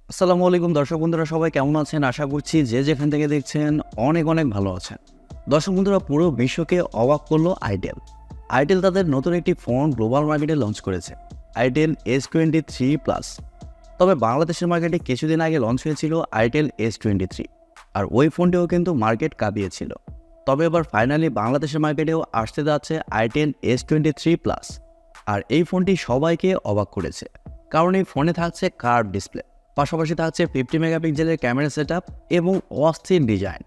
আসসালামু আলাইকুম দর্শক বন্ধুরা, সবাই কেমন আছেন? আশা করছি যে যেখান থেকে দেখছেন অনেক ভালো আছেন। দর্শক বন্ধুরা, পুরো বিশ্বকে অবাক করলো আইটেল। আইটেল তাদের নতুন একটি ফোন গ্লোবাল মার্কেটে লঞ্চ করেছে, আইটেল S23 প্লাস। তবে বাংলাদেশের মার্কেটে কিছুদিন আগে লঞ্চ হয়েছিল আইটেল S23, আর ওই ফোনটিও কিন্তু মার্কেট কাঁপিয়েছিল। তবে এবার ফাইনালি বাংলাদেশের মার্কেটেও আসতে যাচ্ছে আইটেল S23 প্লাস। আর এই ফোনটি সবাইকে অবাক করেছে, কারণ এই ফোনে থাকছে কার্ভ ডিসপ্লে, পাশাপাশি থাকছে 50 মেগাপিক্সেলের ক্যামেরা সেটআপ এবং অস্থির ডিজাইন।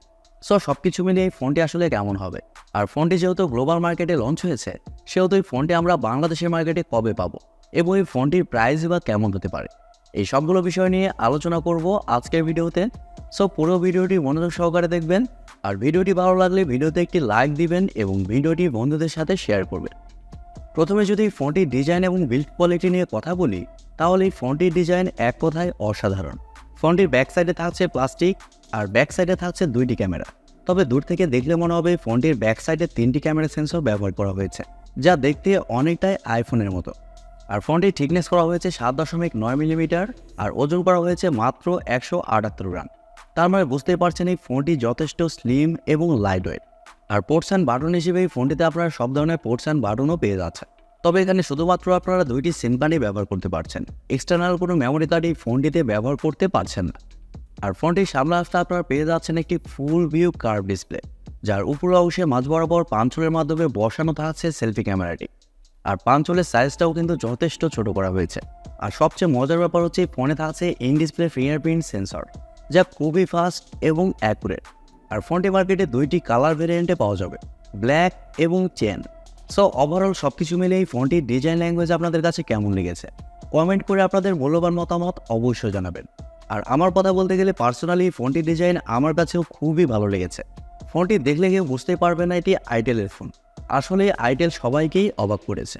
সব কিছু মিলিয়ে এই ফোনটি আসলে কেমন হবে, আর ফোনটি যেহেতু গ্লোবাল মার্কেটে লঞ্চ হয়েছে, সেহেতু এই ফোনটি আমরা বাংলাদেশের মার্কেটে কবে পাবো এবং এই ফোনটির প্রাইস বা কেমন হতে পারে, এই সবগুলো বিষয় নিয়ে আলোচনা করব আজকের ভিডিওতে। পুরো ভিডিওটি মনোযোগ সহকারে দেখবেন, আর ভিডিওটি ভালো লাগলে ভিডিওতে একটি লাইক দিবেন এবং ভিডিওটি বন্ধুদের সাথে শেয়ার করবেন। প্রথমে যদি ফোনটির ডিজাইন এবং বিল্ড কোয়ালিটি নিয়ে কথা বলি, তাহলে এই ফোনটির ডিজাইন এক কথায় অসাধারণ। ফোনটির ব্যাক সাইডে থাকছে প্লাস্টিক, আর ব্যাক সাইডে থাকছে দুইটি ক্যামেরা। তবে দূর থেকে দেখলে মনে হবে ফোনটির ব্যাক সাইডে 3টি ক্যামেরা সেন্সর ব্যবহার করা হয়েছে, যা দেখতে অনেকটাই আইফোনের মতো। আর ফোনটির থিকনেস করা হয়েছে 7.9 মিলিমিটার, আর ওজন করা হয়েছে মাত্র 178 গ্রাম। তার মানে বুঝতেই পারছেন এই ফোনটি যথেষ্ট স্লিম এবং লাইট ওয়েট। আর পোর্টস অ্যান্ড বাটন হিসেবে এই ফোনটিতে আপনারা সব ধরনের পোর্টস অ্যান্ড বাটনও পেয়ে যাচ্ছেন। তবে এখানে শুধুমাত্র আপনারা 2টি সিম কার্ডই ব্যবহার করতে পারছেন, এক্সটার্নাল কোনো মেমোরি কার্ড এই ফোনটিতে ব্যবহার করতে পারছেন না। আর ফোনটির সামনে আসতে আপনারা পেয়ে যাচ্ছেন একটি ফুল ভিউ কার্ভ ডিসপ্লে, যার উপর অংশে মাঝ বরাবর পাঞ্চলের মাধ্যমে বসানো থাকছে সেলফি ক্যামেরাটি। আর পাঞ্চলের সাইজটাও কিন্তু যথেষ্ট ছোট করা হয়েছে। আর সবচেয়ে মজার ব্যাপার হচ্ছে ফোনে থাকছে ইন ডিসপ্লে ফিঙ্গারপ্রিন্ট সেন্সর, যা খুবই ফাস্ট এবং অ্যাকুরেট। আর ফোনটি মার্কেটে 2টি কালার ভেরিয়েন্টে পাওয়া যাবে, ব্ল্যাক এবং চেন। ওভারঅল সব কিছু মিলে এই ফোনটির ডিজাইন ল্যাঙ্গুয়েজ আপনাদের কাছে কেমন লেগেছে কমেন্ট করে আপনাদের মূল্যবান মতামত অবশ্যই জানাবেন। আর আমার কথা বলতে গেলে পার্সোনালি ফোনটির ডিজাইন আমার কাছেও খুবই ভালো লেগেছে। ফোনটি দেখলে কেউ বুঝতেই পারবে না এটি আইটেলের ফোন। আসলে আইটেল সবাইকেই অবাক করেছে।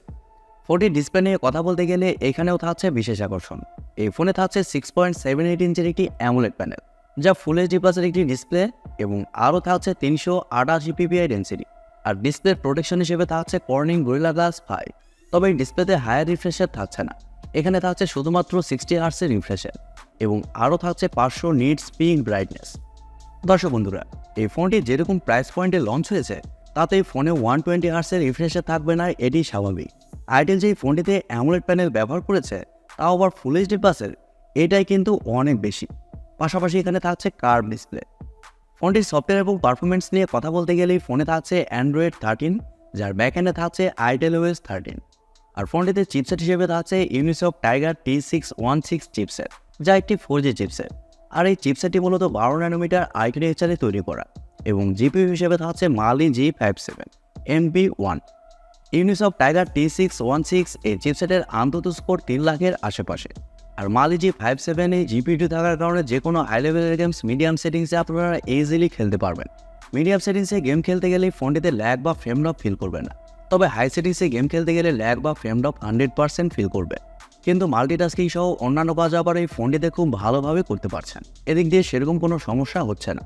ফোনটির ডিসপ্লে নিয়ে কথা বলতে গেলে এখানেও থাকছে বিশেষ আকর্ষণ। এই ফোনে থাকছে 6.78 ইঞ্চের একটি অ্যামোলেড প্যানেল, যা ফুল এইচডি প্লাসের একটি ডিসপ্লে, এবং আরও থাকছে 388 পিপিআই ডেন্সিটি। আর ডিসপ্লে প্রোটেকশন হিসেবে থাকছে কর্নিং গরিলা গ্লাস 5। তবে এই ডিসপ্লেতে হায়ার রিফ্রেশার থাকছে না, এখানে থাকছে শুধুমাত্র 60 হার্টসের রিফ্রেশার, এবং আরও থাকছে 500 নিটস পিক ব্রাইটনেস। দর্শক বন্ধুরা, এই ফোনটি যেরকম প্রাইস পয়েন্টে লঞ্চ হয়েছে, তাতে এই ফোনে 120 হার্টসের রিফ্রেশার থাকবে না, এটি স্বাভাবিক। আইটেল যে ফোনটিতে অ্যামোলেড প্যানেল ব্যবহার করেছে, তাও আবার ফুল এইচডি প্লাসের, এটাই কিন্তু অনেক বেশি। পাশাপাশি এখানে থাকছে কার্ভ ডিসপ্লে। ফোনটির সফটওয়্যার এবং পারফরমেন্স নিয়ে কথা বলতে গেলেই ফোনে থাকছে অ্যান্ড্রয়েড 13, যার ব্যাকএন্ডে থাকছে Itel OS 13। আর ফোনটিতে চিপসেট হিসেবে থাকছে Unisoc T616 চিপসেট, যা একটি 4G চিপসেট। আর এই চিপসেটটি মূলত 12 ন্যানোমিটার আর্কিটেকচারে তৈরি করা, এবং জিপিইউ হিসেবে থাকছে Mali G57 MP1। Unisoc T616 এই চিপসেটের আন্তত স্কোর 3 লাখের আশেপাশে। আর Mali G57 এই জিপিইউ থাকার কারণে যে কোনো হাই লেভেলের গেমস মিডিয়াম সেটিংসে আপনারা ইজিলি খেলতে পারবেন। মিডিয়াম সেটিংসে গেম খেলতে গেলে ফোনটিতে ল্যাগ বা ফ্রেম ড্রপ ফিল করবে না, তবে হাই সেটিংসে গেম খেলতে গেলে ল্যাগ বা ফ্রেম ড্রপ 100% ফিল করবে। কিন্তু মাল্টিটাস্কিং সহ অন্যান্য কাজ আবার এই ফোনটিতে খুব ভালোভাবে করতে পারছেন, এদিক দিয়ে সেরকম কোনো সমস্যা হচ্ছে না।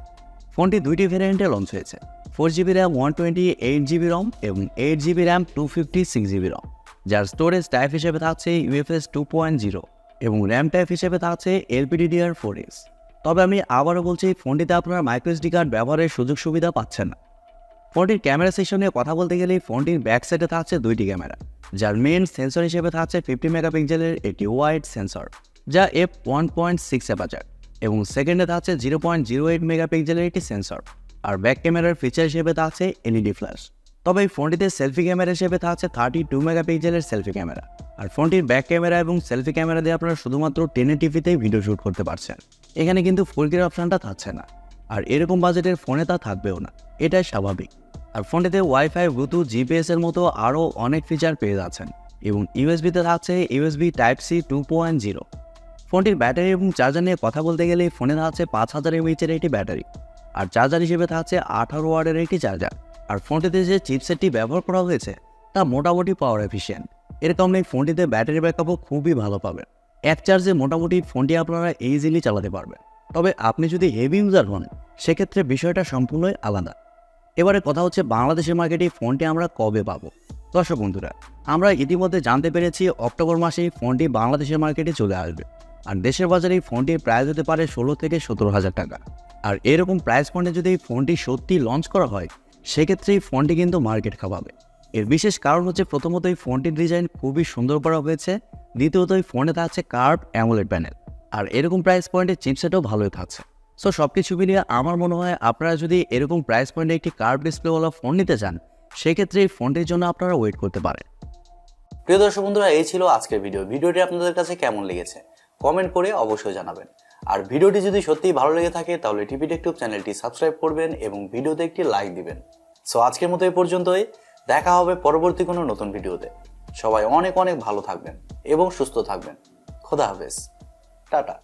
ফোনটি 2টি ভ্যারিয়েন্টে লঞ্চ হয়েছে, 4GB RAM 128GB ROM এবং 8GB RAM 256GB ROM, যার স্টোরেজ টাইপ হিসেবে থাকছে UFS 2.0 এবং র্যাম টাইপ হিসেবে থাকছে LPDDR4X। তবে আমি আবারও বলছি, ফোনটিতে আপনারা মাইক্রোএসডি কার্ড ব্যবহারের সুযোগ সুবিধা পাচ্ছেন না। ফোনটির ক্যামেরা সেকশন নিয়ে কথা বলতে গেলে ফোনটির ব্যাক সাইডে থাকছে 2টি ক্যামেরা, যার মেইন সেন্সর হিসেবে থাকছে 50 মেগাপিক্সেলের একটি ওয়াইড সেন্সর, যা f1.6 অ্যাপারচার, এবং সেকেন্ডে থাকছে 0.08 মেগাপিক্সেলের একটি সেন্সর। আর ব্যাক ক্যামেরার ফিচার হিসেবে থাকছে এলইডি ফ্ল্যাশ। তবে এই ফোনটিতে সেলফি ক্যামেরা হিসেবে থাকছে 32 মেগাপিক্সেলের সেলফি ক্যামেরা। আর ফোনটির ব্যাক ক্যামেরা এবং সেলফি ক্যামেরা দিয়ে আপনারা শুধুমাত্র 1080pতেই ভিডিও শ্যুট করতে পারছেন, এখানে কিন্তু 4K অপশানটা থাকছে না। আর এরকম বাজেটের ফোনে তা থাকবেও না, এটাই স্বাভাবিক। আর ফোনটিতে ওয়াইফাই, ব্লুটুথ, জিপিএস এর মতো আরও অনেক ফিচার পেয়ে যাচ্ছেন, এবং ইউএসবিতে থাকছে USB Type-C 2.0। ফোনটির ব্যাটারি এবং চার্জার নিয়ে কথা বলতে গেলে ফোনে থাকছে 5000 mAh-এর একটি ব্যাটারি, আর চার্জার হিসেবে থাকছে 18 ওয়াটের একটি চার্জার। আর ফোনটিতে যে চিপসেটটি ব্যবহার করা হয়েছে তা মোটামুটি পাওয়ার এফিশিয়েন্ট, এর কারণে ফোনটিতে ব্যাটারি ব্যাকআপও খুবই ভালো পাবেন। এক চার্জে মোটামুটি ফোনটি আপনারা ইজিলি চালাতে পারবেন। তবে আপনি যদি হেভি ইউজার হন, সেক্ষেত্রে বিষয়টা সম্পূর্ণই আলাদা। এবারে কথা হচ্ছে বাংলাদেশের মার্কেটে ফোনটি আমরা কবে পাবো। দর্শক বন্ধুরা, আমরা ইতিমধ্যে জানতে পেরেছি অক্টোবর মাসে ফোনটি বাংলাদেশের মার্কেটে চলে আসবে। আর দেশের বাজারে এই ফোনটির প্রাইস হতে পারে 16 থেকে 17,000 টাকা। আর এরকম প্রাইস পয়েন্টে যদি এই ফোনটি সত্যি লঞ্চ করা হয় সেক্ষেত্রে এই ফোনটি কিন্তু মার্কেট খাওয়াবে। এর বিশেষ কারণ হচ্ছে প্রথমত এই ফোনটির ডিজাইন খুবই সুন্দর করা হয়েছে, দ্বিতীয়ত এই ফোনে থাকছে কার্ভ অ্যামোলেড প্যানেল, আর এরকম প্রাইস পয়েন্টে চিপসেটও ভালোই থাকছে। সো সব কিছু মিলিয়ে আমার মনে হয় আপনারা যদি এরকম প্রাইস পয়েন্টে একটি কার্ভ ডিসপ্লেওয়ালা ফোন নিতে চান সেক্ষেত্রে এই ফোনটির জন্য আপনারা ওয়েট করতে পারেন। প্রিয় দর্শক বন্ধুরা, এই ছিল আজকের ভিডিওটি আপনাদের কাছে কেমন লেগেছে কমেন্ট করে অবশ্যই জানাবেন। আর ভিডিওটি যদি সত্যিই ভালো লেগে থাকে তাহলে TechTube চ্যানেলটি সাবস্ক্রাইব করবেন এবং ভিডিওতে একটি লাইক দিবেন। সো আজকের মতো এই পর্যন্তই, দেখা হবে পরবর্তী কোনো নতুন ভিডিওতে। সবাই অনেক অনেক ভালো থাকবেন এবং সুস্থ থাকবেন। খোদা হাফেজ, টাটা।